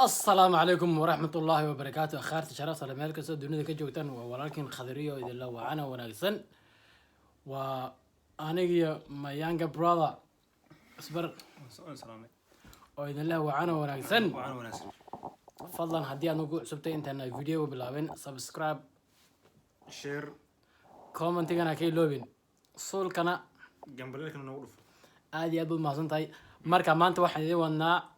السلام عليكم ورحمة الله وبركاته. أخارتي شرف على مالك سو دنيا كجوتان ولكن خضرية إذا الله وعنا وناقصن وأنا ما يانجا براذر أصبر سلامي وإذا الله وعنا وناقصن وعن وناس فضلا هدي أنا أقول سبتي أنت أنا فيديو بلابن سبسكرايب شير كومنت أنا كي لوبين صول كنا جنب لك إنه نوقف عادي أبو ما صنتي مركا ما أنت واحد يوانا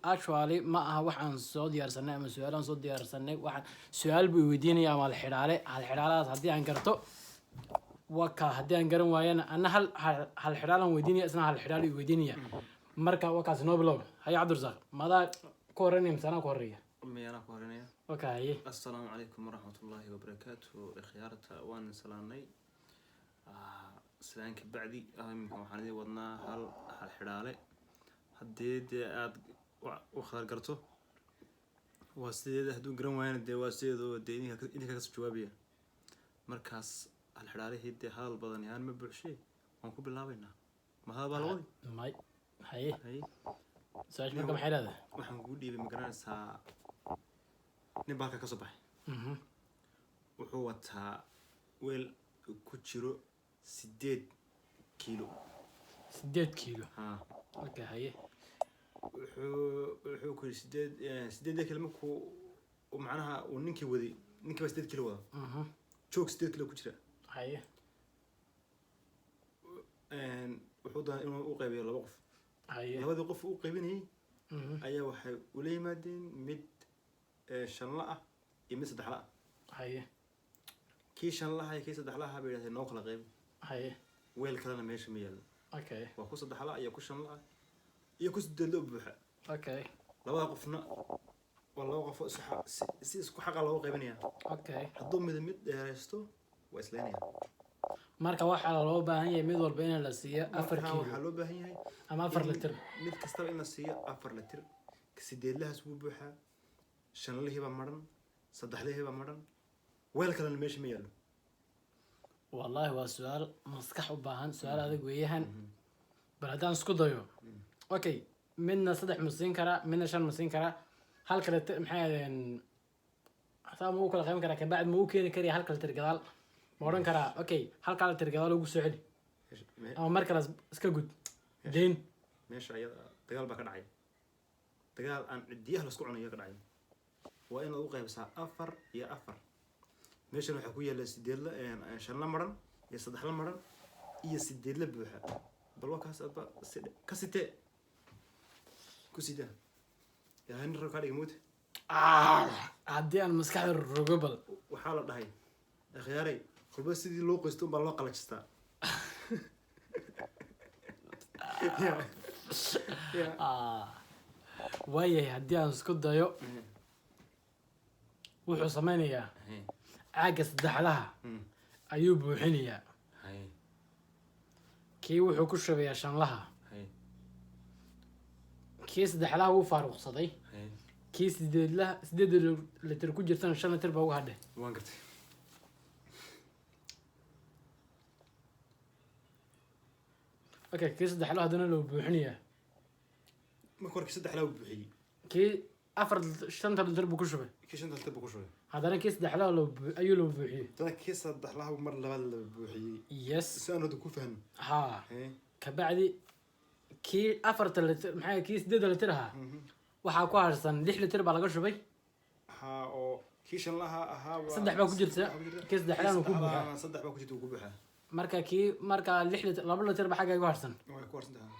actually ما aha waxaan soo diyaarsanay ama su'aalaan soo diyaarsanay waxaan su'aal buu weydiinaya ama hal xiraalaas hadii aan garto waka hadii aan garan waayana ana hal xiraalan weydiinaya isna hal xiraal weydiinaya marka wakaas noo bilow hay Cabdirasaaq mada ku horeynay misana ku horeeya ميانا كورينيا okay السلام عليكم ورحمة الله وبركاته خيارة وان سلامي سلامك بعدي أهم وحنا ودنا هالحرالة هديد عاد وخار قرته واسيد هدو قرن وين دي واسيد وديني إنك كاس جوابية مركز الحرالة هدي هال بدن يعني ما بعشي ونكون بالله بينا ما هذا بالوضي ماي هاي هاي سؤال مركم حيل waxaan ku dhiibay magaranaysaa nin baalka ka soo baxay wuxuu wataa weel ku jiro 8 kiilo 8 kiilo ha okay haye wuxuu ku 8 kiilo markuu macnaha uu ninkii waday ninkii baa 8 kiilo wada joog 8 kiilo ku jira haye wuxuu doonay inuu u qaybiyo laba qof haye labadii qof uu qaybinayay ayaa waxay u leeyimaadeen mid shanla ah iyo mid saddex la ah haye kii shanla ah iyo kii saddex la ah bay yiraahdeen noo kala qayb haye weel kalena meesha ma yaalo okay waa ku saddex la iyo ku shanla ah iyo ku siddeed la buuxa okay labada qofna waa laba qof si isku xaq loo qaybinaya okay hadduu mid dheeraysto waa isleenaya marka waxa loo baahan yahay mid walba in la siiyo 4 kiilo waxaa loo baahan yahay ama 4 litir mid kastaba in la siiyo 4 litir sideed lahaas wuu buuxaa shanlihii baa maran saddexlihii baa maran weel kalena meesha ma yaalo والله هو سؤال مسكح وباهن سؤال هذا وياهن بلدان اسكو دايو اوكي منا صدح مسين كرا منا شان مسين كرا هل كلا محايدين حتى مو كلا قيم كرا كبعد مو كيني كري هل كلا ترقدال مورن كرا اوكي هل كلا ترقدال وقو سعودي اما مركز اسكا قد دين meesha ayada dagaal baa ka dhacay dagaal aan cidiyaha la isku cunayo ka dhacay waa in uu qaybsaa 4 iyo 4 meeshan waxa ku yaala 8 shan la maran iyo 3 la maran iyo 8 la buuxa bal waa kaas adba ka sitee ku sida yaa in roo ka dhigay mood عدي انا مسكح الرقبل waxa la dhahay akhyaaray qolba sidii loo qoysto baa loo qalajistaa وايه هدي انا اسكو دايو wuxuu sameeynaya caaga saddexlaha ayuu buuxinaya kii wuxuu ku shubayaa shanlaha kii saddexlaha uu faaruqsaday kii sideed litir ku jirtana 5 litir baa ugu hadhay waan gartay okay kii saddexlaha hadana loo buuxinaya ma korkii saddexlaha uu buuxiyay kii 5 litir buu ku shubay kii shanta litir buu ku shubay hadana kii saddexlaha ayuu loo buuxiyay tada kii saddexlaha mar labaad la buuxiyay yes si aan ku fahmo ha kabacdi kii 4 litir maxay kii 8 litir ahaa waxa ku harsan 6 litir baa laga shubay ha oo kii shanlaha ahaa saddex baa ku jirta kii saddexlaha ku buuxa saddex baa ku jirta ku buuxa marka kii 6 litir 2 litir baa xagga ku harsan way ku harsan tahay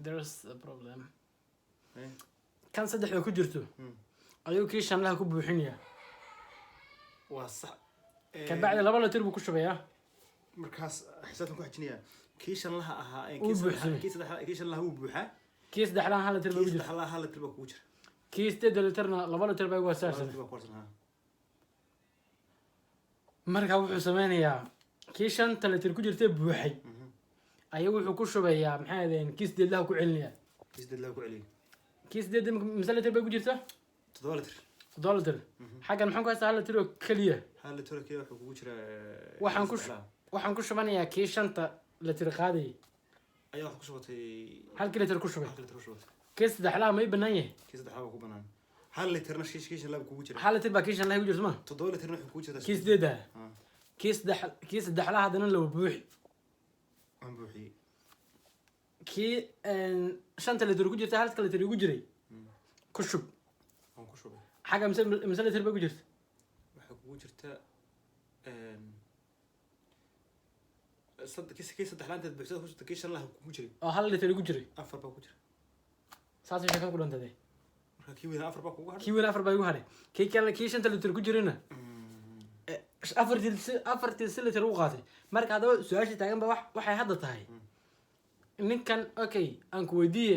there's a problem kan saddex ku jirto ayuu kii shanlaha ku buuxinaya waa sax kabacdi 2 litir buu ku shubayaa markaas xisaabtan ku xajinaya kii shanlaha ahaa kii shanlaha uu buuxaa kii saddexlaha 1 litir baa ku jirta saddexlaha 1 litir baa ku jira kii 8 litirna 2 litir baa ugu harsan marka wuxuu sameynayaa kii 5 litir ku jirtay buuxay ayaa wuxuu ku shubayaa maxay ahayn kii 8 laha ku celinaya kii 8 laha ku celiyo kii 8 misal litir baa ku jirta 7 litir 7 litir xagan maxaan ku haystaa 1 litir oo kaliya 1 litir kee wuxuu ku jira waxaan ku shubanayaa kii 5 litir qaaday ayaa wax ku shubatay halkii litir ku shubay halka litir ku shubatay kii saddexlaha ma ii bannaan yahay kii saddexaad ku banaan hal litirna kiishan laba kugu jira hal litir baa kii shan laha ku jirta ma 7 litirna wuxuu kugu jirtaa kii sideeda kii saddexlaha haddana laba buuxi aan buuxiyey kii shanta litir ku jirta halka litir igu jiray ku shub aan ku shubay xagga mise litir ba ku jirta waxaa kugu jirta kii saddexlaanteed buuxsada ku jirta kii shan laha kugu jiray oo hal litir igu jiray 4 baa ku jira saasay sheekada ku dhantade marka kii weyn 4 baa kugu hadhay kii weyn 4 baa igu hadhay kii kale kii shanta litir ku jirayna afartii si litir u qaatay marka haddaba su-aashii taagan ba waxay hadda tahay ninkan okay aan ku weydiiye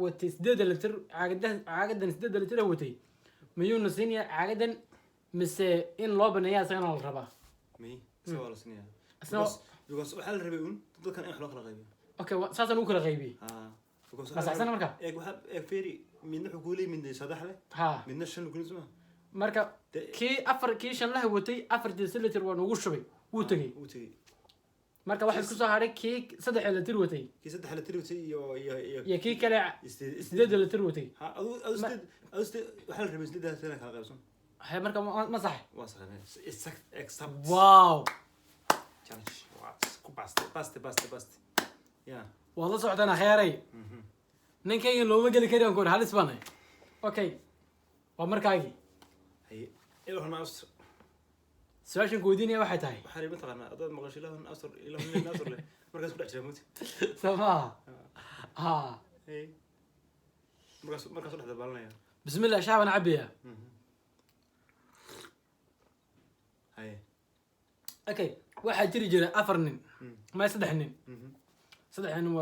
watay 8 litir caagadan 8 litir watay miyuuna siinayaa caagadan mise in loo baneeyaa isagana la rabaa may soo la sinaya Isna- because waxaa la rabay un dadkan in wax loo kala qaybiyo okay saasaan u kala qaybiyey because ma saxsana marka eeg waxa eeg feeri midna wuxuu kugu leeyahay midna saddex leh ha midna 5 kugu leeyahay marka kii shan laha watay afartii si litir waan ugu shubay wuu tegey uu tagay marka waxaa isku soo hadhay kii 3 litir watay kii saddex litir watay iyo kii kale 8 litir watay ha adu waxaa la rabay sideedaas inaan kala qaybsan hay marka ma sax waa saxnay exact wow challenge waa ku baaste ya waad la socotaan akhyaaray ninkayga looma geli kari aan ku halis baan okay waa markaagii hay ilaahu asr su-aashan ku weydiinaya waxay tahay waxaa ma taqaanaa adaad maqasho ilaahu asr leh markaas ku dhex jira muti samaha ha hay markaas dhex dabaalanaya bismillah shaaban cabiya hay okay waxaa jiri jira 4 nin ma 3 nin 3 nin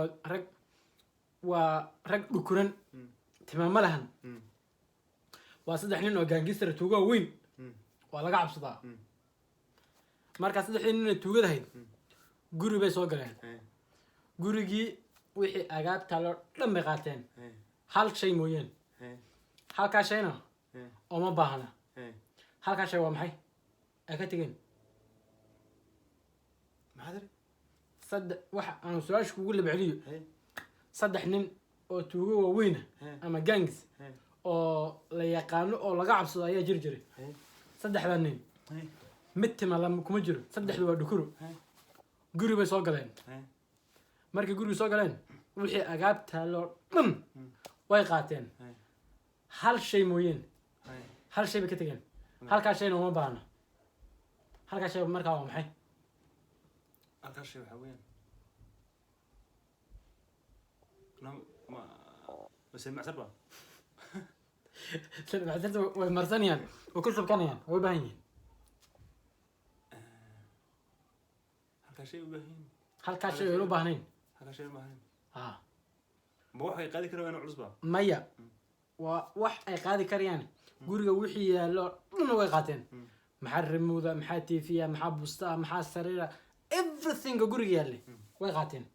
waa rag dhukuran timaama lahan waa 3 nin oo gaangistar tuuga weyn waa laga cabsadaa marka 3 nin tuugadahayd guri bay soo galeen gurigii wixii agaabta loo dhan bay qaateen hal shay mooyeen halkaa shayna oo ma baahna halkaa shay waa maxay ay ka tegeen maxaa saddex waxa aan su-aasha kugu labceliyo 3 nin oo tuugo waaweyna ama gangs oo la yaqaano oo laga cabsado ayaa jiri jiray 3 nin mid tima lama kuma jiro 3 waa dhukuro guri bay soo galeen markay guriga soo galeen wixii agaabta loo dhan way qaateen hal shay mooyeen hal shay bay ka tegeen halkaa shayna uma baahna halkaa shay markaa waa maxay halkaa shay waxaa weeyaan بس المعتبة المعتبة ومرسانيان وكل سبكانيان وباهين هلكا شيء وباهين هلكا شيء وباهين هلكا شيء وباهين ما واحد قاعد يكره أنا عصبة ميا وواح أي قاعد كريان قولوا وحي لا من وقعتين محرم موذا محاتي فيها محبوستا محاسريرة everything قولوا يالي وقعتين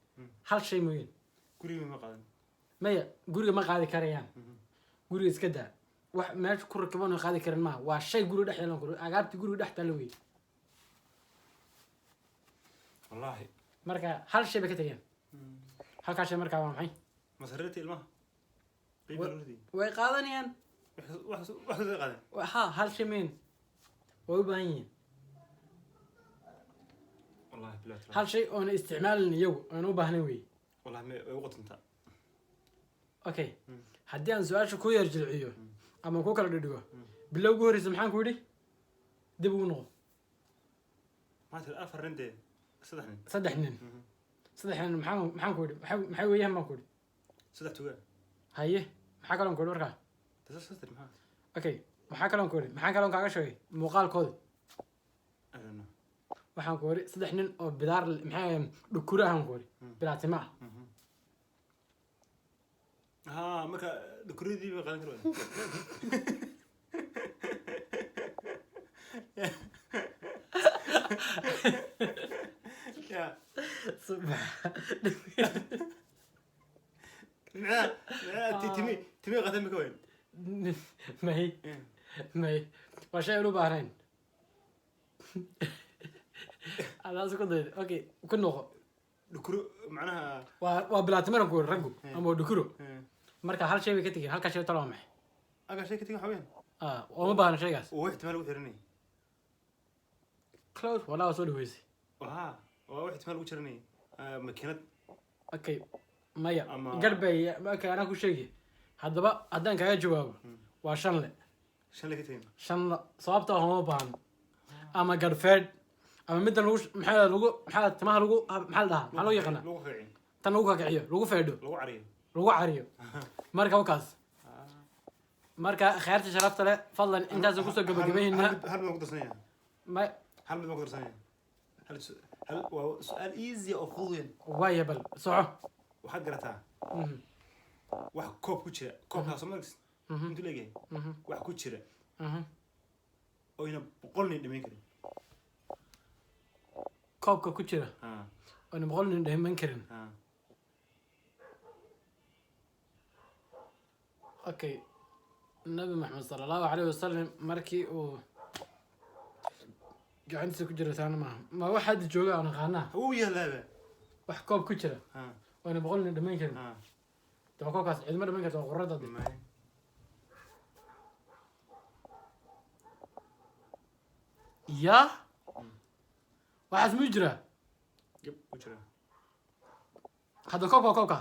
هل شيء مهم قولي ما قادم ميا قولوا ما قاعد كريان قولوا إسكدا wax meesha ku rakibaan oo qaadi karin ma waa shay guri dhex yeelan karo agaabti guri dhex talaway wallahi marka hal shay ba ka tageen halka shay marka waa maxay masarrati ilmaha qiibaludi way qaadanayaan wax qaadan ha hal shay meen way u baahan yihiin wallahi bilaa hal shay oo isticmaalin iyagu aan u baahnayn way wallahi ma way qotonta okay haddii aan su'aasha ku yar jilciyo ama ku kala dhidhigo bilowga horeysa maxaan ku yidhi dib ugu noqo maanta afar nin dee saddex nin maxaan ku yidhi maxay weeyaan baan ku yidhi saddex tuga haye maxaa kaloon ku yidhi markaa saddex maxaa okay maxaa kaloon ku yidhi maxaan kaloon kaaga sheegay muuqaalkooda waxaan ku yidhi saddex nin oo bidaar maxaa dhukuro ahaan ku yidhi bilaatima ah ها مركا دكريدي بقى كروي يا تمي قدام كوين ما هي وشيء له بحرين على اساس كده اوكي كل نقطه دكرو معناها waa bilaatimaran ku raggu ama dhukuro إيه. marka hal shay bay ka tageen halka shay talo ma maxay أقل شيء كتير حوين oo ma baahna shaygaas واحتمال وحرني close walaa soo dhaweysay واحتمال وحرني ماكينة okay maya Ama- garbay okay anaa ku sheegi haddaba haddaan kaga jawaabo waa shan le شن اللي كتير shan sababta uma baahno ama garfeed ama midda lagu maxaa timaha lagu maxaa la dhahaa maxaa loo yaqaanaa لغة فعين tan lagu kakiciyo lagu feedho لغة عريض lagu cariyo marka wakaas marka khayrta sharafta leh fadlan intaas kusoo gabagabaynaa هل بنقدر صنيع ma هل بنقدر صنيع هل سؤال ايزي او فضول waaya bal soco waxaad garataa Mhm, wax koob ku jira koobkaas oo markas intuu leeyahay mhm, wax ku jira mhm. oo ina boqol nin dhamayn karin koobka ku jira ha oona boqol nin dhaman karin ha okay nabi maxamed sala allahu calayhi wasalam markii uu gacantiisa ku jira taana maaha ma wax hadda jooga aan aqaanaa wuu yaalaaba wax koob ku jira ha oona boqol nin dhaman karin ha daba koobkaas cidma dhaman karta waa qurada de may ya waxaas muu jiraa yab ku jira hadda koobka waa koobka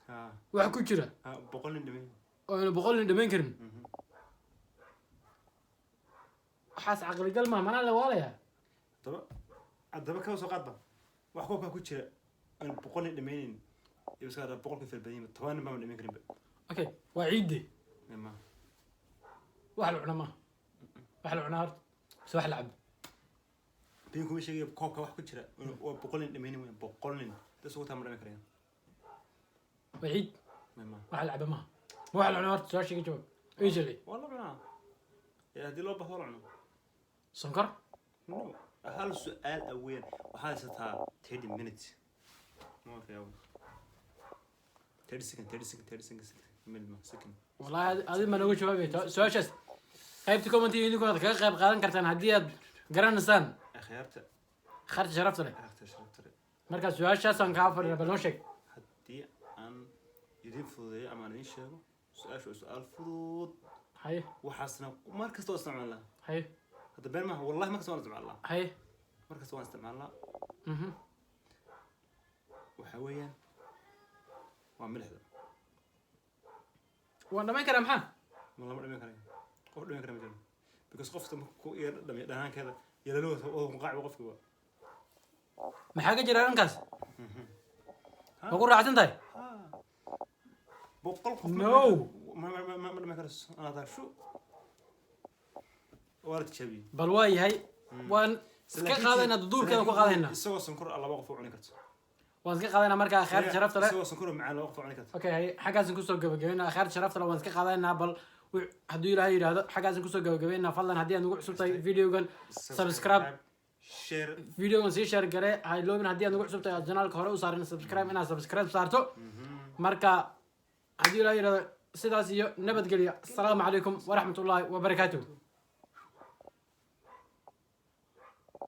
ha wax ku jira ha boqol nin dhamayn oona boqol nin dhaman karin waxaas caqligal maa manaa la waalayaa haddaba ka soo qaadba wax koobkaa ku jira aan boqol nin dhamaynin iyo iska boqolka filbadiin toban nin baa dhamayn karinba okay waa ciidde ma wax la cuna maaha wax la cunaa horta mise wax la cabo been kuma sheegaya koobka wax ku jira waa boqol nin dhamaynin weyn boqol nin dad sugu taama dhamayn karayaan waa ciid ma wax la cabo maaha ma wax la cunaa horta su-aasha iga jawaab ii sheegay والله بنا يا هدي لو بطل عنه sonkor هل سؤال أول وهذا ستها 30 minutes ما في أول 30 seconds من second wallahi adi ma nooga jawaabay su-aashaas qaybta commentiga idinku aad kaga qayb qaadan kartaan haddii aad garanaysaan أخيرت kharta sharafta leh أخيرت شرطة marka su-aashaasaan kaa fadhina bal noo sheeg هدي أن يدين فضي أما أنا إيش سؤال فضود haye وحاسنا مركز تو استعمل الله haye هذا بين ما والله ما كسوان استعمل الله haye مركز تو استعمل الله mhm وحويا وعمل هذا waan dhamayn karaa maxaa والله ما دمي كريم قف دمي كريم جل because قفت كو دمي دهان كذا يلالو oo qaac qofku waa maxaa ka jira dhankaas ma ku raacsan tahay boqol qof No. ma dhamay karas ana taa shu waalid jabi bal waa yahay waan iska qaadaynaa duurkeeda ku qaadaynaa isagoo sonkor laba qof cuni karto waan iska qaadaynaa markaa khayrta sharafta leh isagoo sonkor macaan laba qof cuni karto okay haye xaggaasin kusoo gabagabaynaa khayrta sharafta leh waan iska qaadaynaa bal hadduu ilaahay yidhaahdo xaggaasin kusoo gabagabaynaa fadlan haddii aad nagu cusub tahay videogan subscribe share videogan sii share gare hayloobin haddii aad nagu cusub tahay janaalka hore u saarin subscribe inaad subscribe saarto marka haddii ilaahay yidhaahdo sidaas iyo nabadgelyo asalaamu calaykum waraxmatullaahi wabarakaatuh